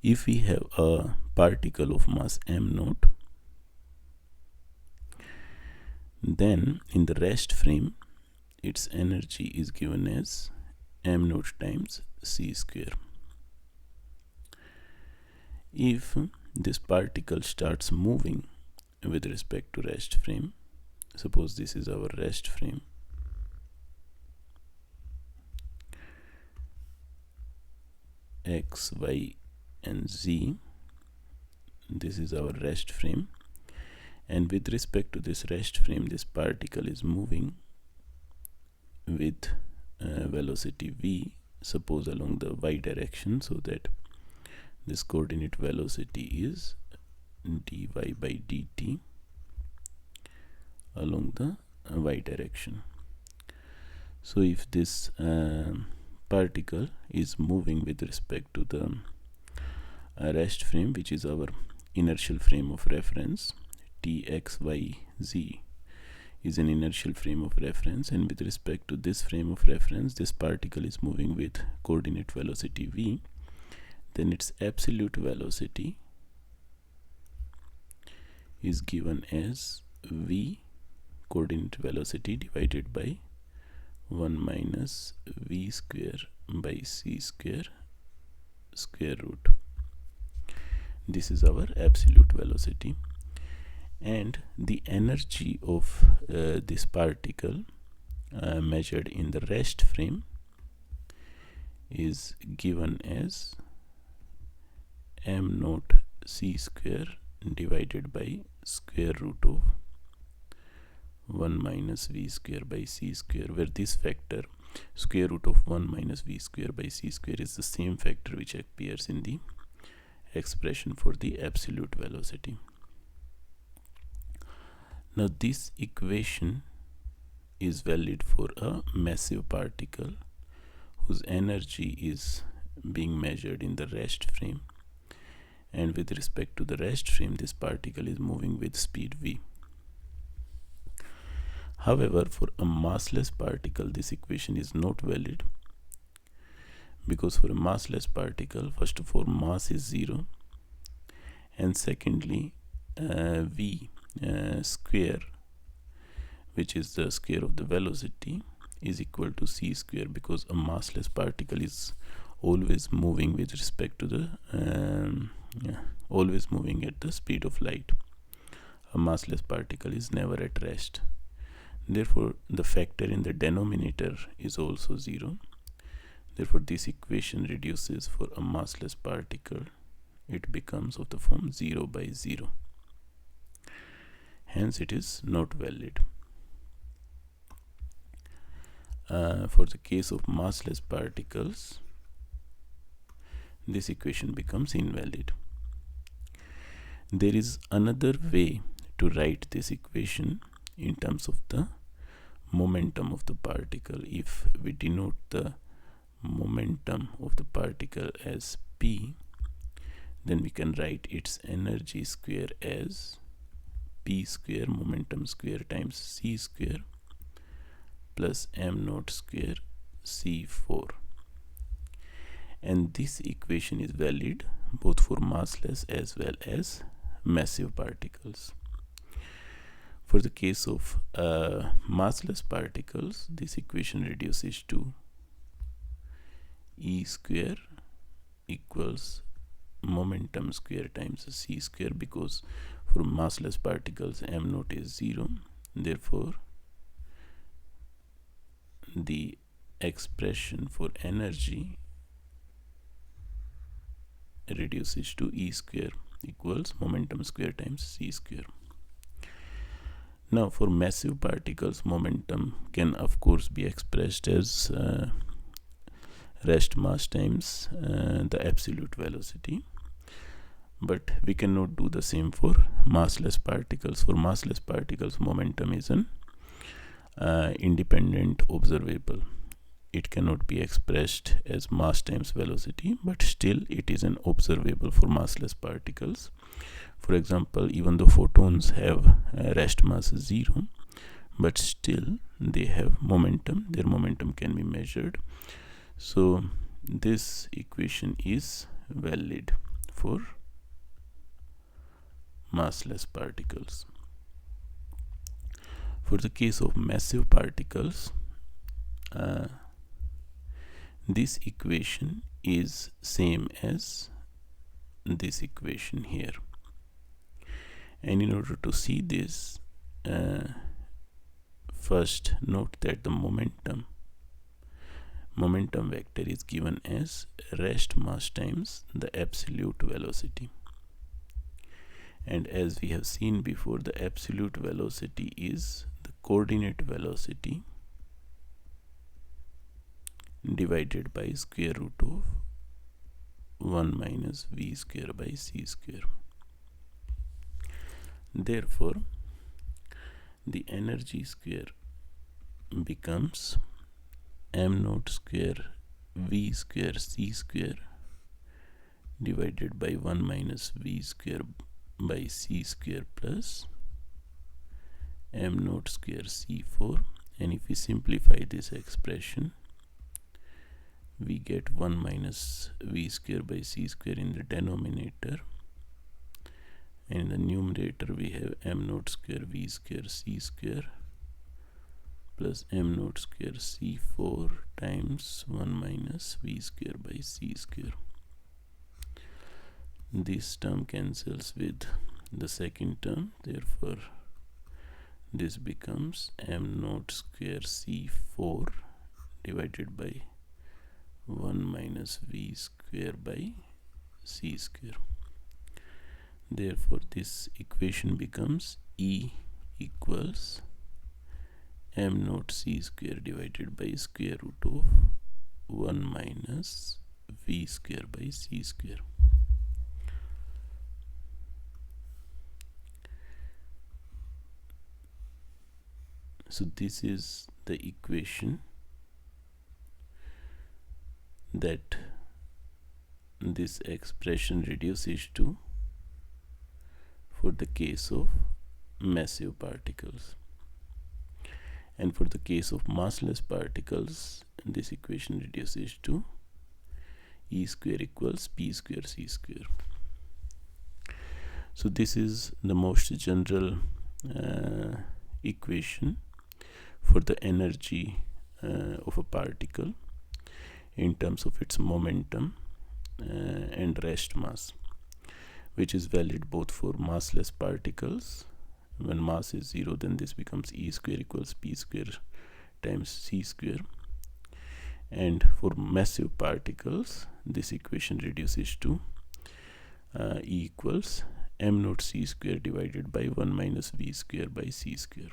If we have a particle of mass m naught, then in the rest frame its energy is given as m naught times c square. If this particle starts moving with respect to rest frame, suppose this is our rest frame, x, y and z, this is our rest frame, and with respect to this rest frame this particle is moving with velocity v, suppose along the y direction, so that this coordinate velocity is dy by dt along the y direction. So if this particle is moving with respect to the rest frame, which is our inertial frame of reference, t, x, y, z is an inertial frame of reference, and with respect to this frame of reference this particle is moving with coordinate velocity v, then its absolute velocity is given as v coordinate velocity divided by 1 minus v square by c square square root. This is our absolute velocity, and the energy of this particle measured in the rest frame is given as m naught c square divided by square root of 1 minus v square by c square, where this factor square root of 1 minus v square by c square is the same factor which appears in the expression for the absolute velocity. Now this equation is valid for a massive particle whose energy is being measured in the rest frame, and with respect to the rest frame this particle is moving with speed v. However, for a massless particle this equation is not valid, because for a massless particle, first of all mass is 0, and secondly v square, which is the square of the velocity, is equal to c square, because a massless particle is always moving with respect to the always moving at the speed of light. A massless particle is never at rest. Therefore the factor in the denominator is also 0. Therefore this equation reduces for a massless particle. It becomes of the form 0 by 0. Hence it is not valid. For the case of massless particles, this equation becomes invalid. There is another way to write this equation in terms of the momentum of the particle. If we denote the momentum of the particle as p, then we can write its energy square as p square momentum square times c square plus m naught square c4. And this equation is valid both for massless as well as massive particles. For the case of massless particles, this equation reduces to E square equals momentum square times c square, because for massless particles m naught is 0. Therefore the expression for energy reduces to E square equals momentum square times c square. Now for massive particles, momentum can of course be expressed as rest mass times the absolute velocity, but we cannot do the same for massless particles. For massless particles, momentum is an independent observable. It cannot be expressed as mass times velocity, but still it is an observable for massless particles. For example, even though photons have rest mass 0, but still they have momentum. Their momentum can be measured. So this equation is valid for massless particles. For the case of massive particles, this equation is same as this equation here, and in order to see this, first note that the momentum vector is given as rest mass times the absolute velocity, and as we have seen before, the absolute velocity is the coordinate velocity divided by square root of 1 minus v square by c square. Therefore, the energy square becomes m naught square v square c square divided by 1 minus v square by c square plus m naught square c4, and if we simplify this expression, we get 1 minus v square by c square in the denominator, and in the numerator we have m naught square v square c square plus m naught square c4 times 1 minus v square by c square. This term cancels with the second term, therefore this becomes m naught square c4 divided by 1 minus v square by c square. Therefore this equation becomes E equals m naught c square divided by square root of 1 minus v square by c square. So this is the equation that this expression reduces to for the case of massive particles. And for the case of massless particles, this equation reduces to E square equals P square C square. So this is the most general equation for the energy of a particle in terms of its momentum and rest mass, which is valid both for massless particles. When mass is 0, then this becomes E square equals P square times C square, and for massive particles this equation reduces to E equals m naught c square divided by 1 minus v square by c square.